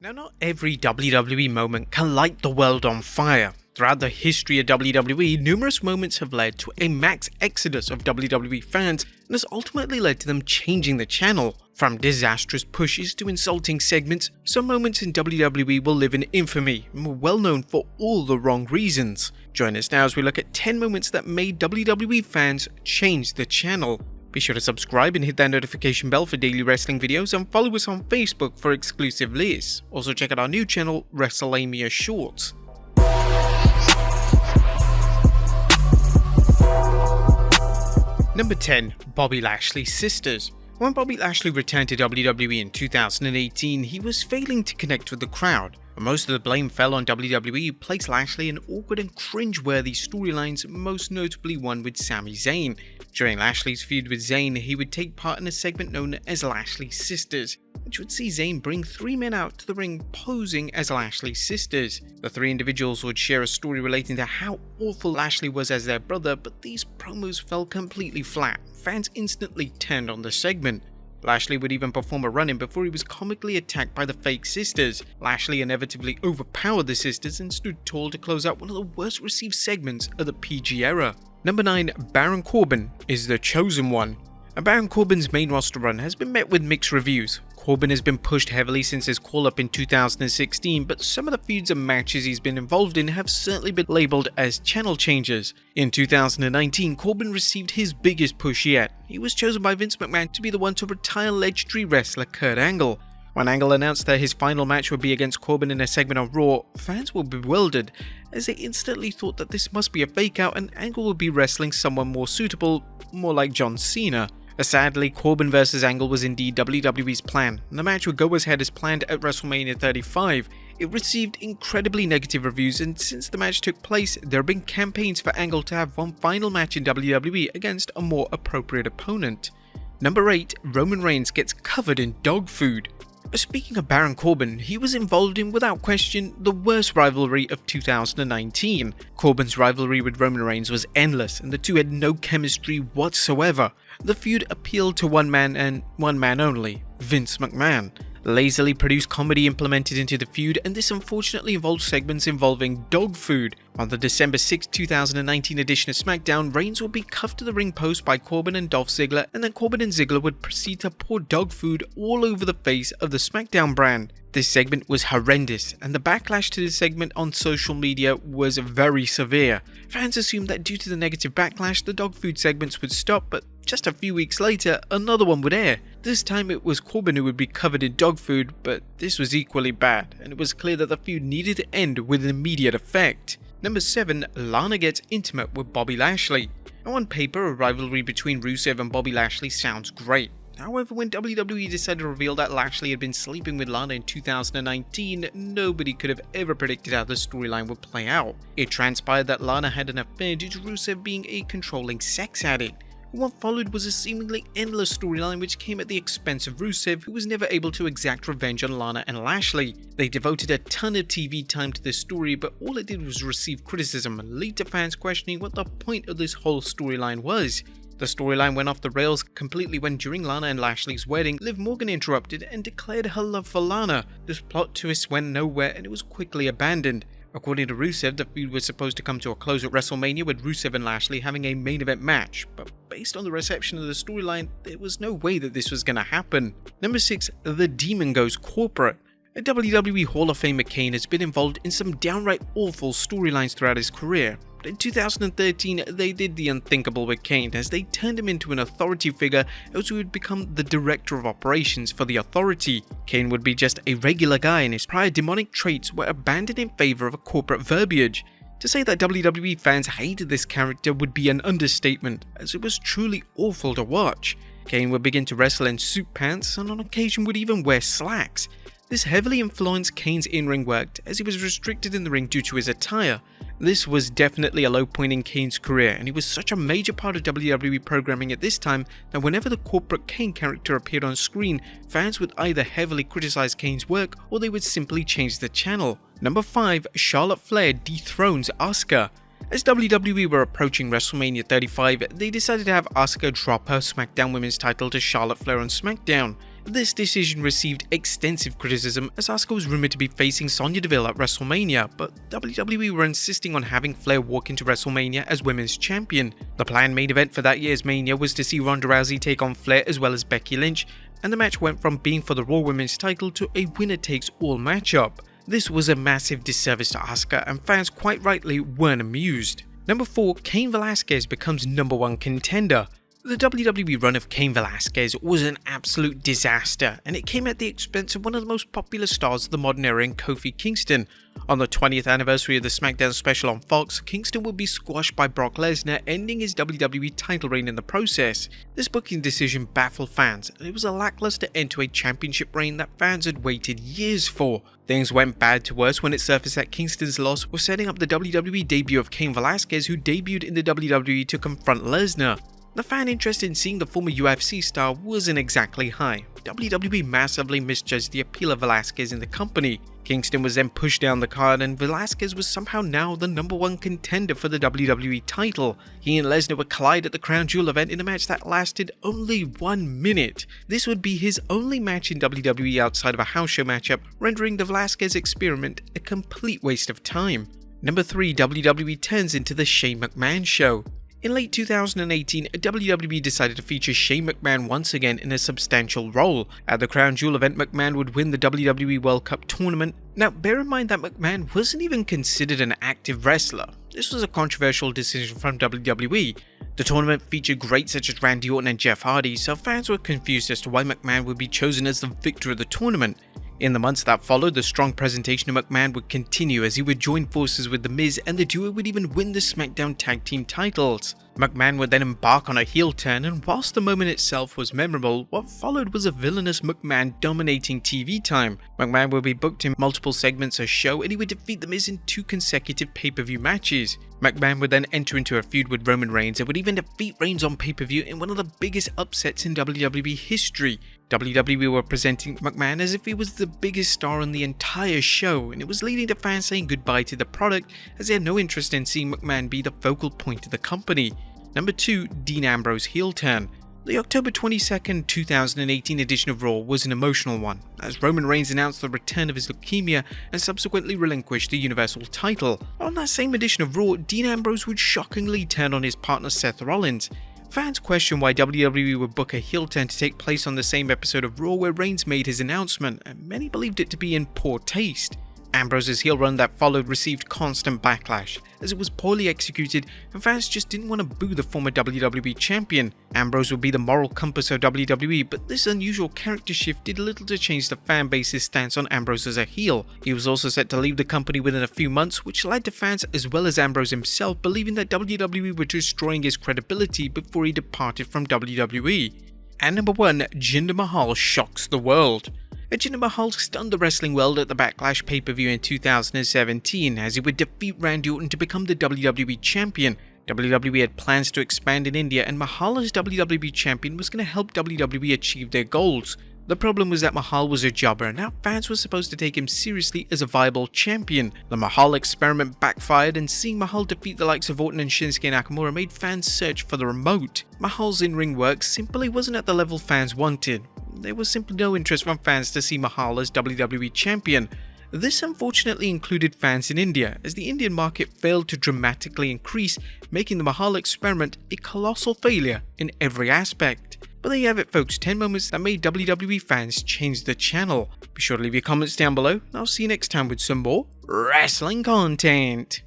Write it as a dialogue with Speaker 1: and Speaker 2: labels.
Speaker 1: Now, not every WWE moment can light the world on fire. Throughout the history of WWE, numerous moments have led to a mass exodus of WWE fans and has ultimately led to them changing the channel. From disastrous pushes to insulting segments, some moments in WWE will live in infamy and were well known for all the wrong reasons. Join us now as we look at 10 moments that made WWE fans change the channel. Be sure to subscribe and hit that notification bell for daily wrestling videos and follow us on Facebook for exclusive lists. Also check out our new channel, Wrestlelamia Shorts. Number 10. Bobby Lashley's sisters. When Bobby Lashley returned to WWE in 2018, he was failing to connect with the crowd. Most of the blame fell on WWE, who placed Lashley in awkward and cringe-worthy storylines, most notably one with Sami Zayn. During Lashley's feud with Zayn, he would take part in a segment known as Lashley's Sisters, which would see Zayn bring 3 men out to the ring posing as Lashley's sisters. The 3 individuals would share a story relating to how awful Lashley was as their brother, but these promos fell completely flat. Fans instantly turned on the segment. Lashley would even perform a run-in before he was comically attacked by the fake sisters. Lashley inevitably overpowered the sisters and stood tall to close out one of the worst received segments of the PG era. Number 9. Baron Corbin is the chosen one. Baron Corbin's main roster run has been met with mixed reviews. Corbin has been pushed heavily since his call-up in 2016, but some of the feuds and matches he's been involved in have certainly been labelled as channel changers. In 2019, Corbin received his biggest push yet. He was chosen by Vince McMahon to be the one to retire legendary wrestler Kurt Angle. When Angle announced that his final match would be against Corbin in a segment on Raw, fans were bewildered, as they instantly thought that this must be a fake-out and Angle would be wrestling someone more suitable, more like John Cena. Sadly, Corbin vs Angle was indeed WWE's plan, and the match would go as had as planned at WrestleMania 35. It received incredibly negative reviews, and since the match took place, there have been campaigns for Angle to have one final match in WWE against a more appropriate opponent. Number 8. Roman Reigns gets covered in dog food. Speaking of Baron Corbin, he was involved in, without question, the worst rivalry of 2019. Corbin's rivalry with Roman Reigns was endless, and the two had no chemistry whatsoever. The feud appealed to one man and one man only, Vince McMahon. Lazily produced comedy implemented into the feud, and this unfortunately involved segments involving dog food. On the December 6, 2019 edition of SmackDown, Reigns would be cuffed to the ring post by Corbin and Dolph Ziggler, and then Corbin and Ziggler would proceed to pour dog food all over the face of the SmackDown brand. This segment was horrendous, and the backlash to this segment on social media was very severe. Fans assumed that due to the negative backlash, the dog food segments would stop, but just a few weeks later, another one would air. This time it was Corbin who would be covered in dog food, but this was equally bad, and it was clear that the feud needed to end with immediate effect. Number 7. Lana gets intimate with Bobby Lashley. Now, on paper, a rivalry between Rusev and Bobby Lashley sounds great. However, when WWE decided to reveal that Lashley had been sleeping with Lana in 2019, nobody could have ever predicted how the storyline would play out. It transpired that Lana had an affair due to Rusev being a controlling sex addict. What followed was a seemingly endless storyline which came at the expense of Rusev, who was never able to exact revenge on Lana and Lashley. They devoted a ton of TV time to this story, but all it did was receive criticism and lead to fans questioning what the point of this whole storyline was. The storyline went off the rails completely when, during Lana and Lashley's wedding, Liv Morgan interrupted and declared her love for Lana. This plot twist went nowhere and it was quickly abandoned. According to Rusev, the feud was supposed to come to a close at WrestleMania with Rusev and Lashley having a main event match, but based on the reception of the storyline, there was no way that this was going to happen. Number 6. The Demon goes corporate. A WWE Hall of Famer Kane has been involved in some downright awful storylines throughout his career. But in 2013, they did the unthinkable with Kane as they turned him into an authority figure as he would become the director of operations for the authority. Kane would be just a regular guy and his prior demonic traits were abandoned in favor of a corporate verbiage. To say that WWE fans hated this character would be an understatement, as it was truly awful to watch. Kane would begin to wrestle in suit pants and on occasion would even wear slacks. This heavily influenced Kane's in-ring work as he was restricted in the ring due to his attire. This was definitely a low point in Kane's career, and he was such a major part of WWE programming at this time that whenever the corporate Kane character appeared on screen, fans would either heavily criticize Kane's work or they would simply change the channel. Number 5. Charlotte Flair dethrones Asuka. As WWE were approaching WrestleMania 35, they decided to have Asuka drop her SmackDown Women's title to Charlotte Flair on SmackDown. This decision received extensive criticism as Asuka was rumored to be facing Sonya Deville at WrestleMania, but WWE were insisting on having Flair walk into WrestleMania as Women's Champion. The planned main event for that year's Mania was to see Ronda Rousey take on Flair as well as Becky Lynch, and the match went from being for the Raw Women's title to a winner-takes-all matchup. This was a massive disservice to Asuka, and fans quite rightly weren't amused. Number 4, Cain Velasquez becomes number 1 contender. The WWE run of Cain Velasquez was an absolute disaster, and it came at the expense of one of the most popular stars of the modern era in Kofi Kingston. On the 20th anniversary of the SmackDown special on Fox, Kingston would be squashed by Brock Lesnar, ending his WWE title reign in the process. This booking decision baffled fans, and it was a lackluster end to a championship reign that fans had waited years for. Things went bad to worse when it surfaced that Kingston's loss was setting up the WWE debut of Cain Velasquez, who debuted in the WWE to confront Lesnar. The fan interest in seeing the former UFC star wasn't exactly high. WWE massively misjudged the appeal of Velasquez in the company. Kingston was then pushed down the card, and Velasquez was somehow now the number 1 contender for the WWE title. He and Lesnar would collide at the Crown Jewel event in a match that lasted only 1 minute. This would be his only match in WWE outside of a house show matchup, rendering the Velasquez experiment a complete waste of time. Number 3, WWE turns into the Shane McMahon show. In late 2018, WWE decided to feature Shane McMahon once again in a substantial role. At the Crown Jewel event, McMahon would win the WWE World Cup tournament. Now, bear in mind that McMahon wasn't even considered an active wrestler. This was a controversial decision from WWE. The tournament featured greats such as Randy Orton and Jeff Hardy, so fans were confused as to why McMahon would be chosen as the victor of the tournament. In the months that followed, the strong presentation of McMahon would continue as he would join forces with The Miz, and the duo would even win the SmackDown Tag Team titles. McMahon would then embark on a heel turn, and whilst the moment itself was memorable, what followed was a villainous McMahon dominating TV time. McMahon would be booked in multiple segments of show, and he would defeat The Miz in 2 consecutive pay-per-view matches. McMahon would then enter into a feud with Roman Reigns and would even defeat Reigns on pay-per-view in one of the biggest upsets in WWE history. WWE were presenting McMahon as if he was the biggest star on the entire show, and it was leading to fans saying goodbye to the product as they had no interest in seeing McMahon be the focal point of the company. Number 2, Dean Ambrose heel turn. The October 22, 2018 edition of Raw was an emotional one, as Roman Reigns announced the return of his leukemia and subsequently relinquished the Universal title. On that same edition of Raw, Dean Ambrose would shockingly turn on his partner Seth Rollins. Fans questioned why WWE would book a heel turn to take place on the same episode of Raw where Reigns made his announcement, and many believed it to be in poor taste. Ambrose's heel run that followed received constant backlash, as it was poorly executed and fans just didn't want to boo the former WWE champion. Ambrose would be the moral compass of WWE, but this unusual character shift did little to change the fan base's stance on Ambrose as a heel. He was also set to leave the company within a few months, which led to fans as well as Ambrose himself believing that WWE were destroying his credibility before he departed from WWE. And number 1, Jinder Mahal shocks the world. Jinder Mahal stunned the wrestling world at the Backlash pay-per-view in 2017 as he would defeat Randy Orton to become the WWE champion. WWE had plans to expand in India, and Mahal as WWE champion was going to help WWE achieve their goals. The problem was that Mahal was a jobber, and now fans were supposed to take him seriously as a viable champion. The Mahal experiment backfired, and seeing Mahal defeat the likes of Orton and Shinsuke Nakamura made fans search for the remote. Mahal's in-ring work simply wasn't at the level fans wanted. There was simply no interest from fans to see Mahal as WWE champion. This unfortunately included fans in India, as the Indian market failed to dramatically increase, making the Mahal experiment a colossal failure in every aspect. But there you have it folks, 10 moments that made WWE fans change the channel. Be sure to leave your comments down below, and I'll see you next time with some more wrestling content.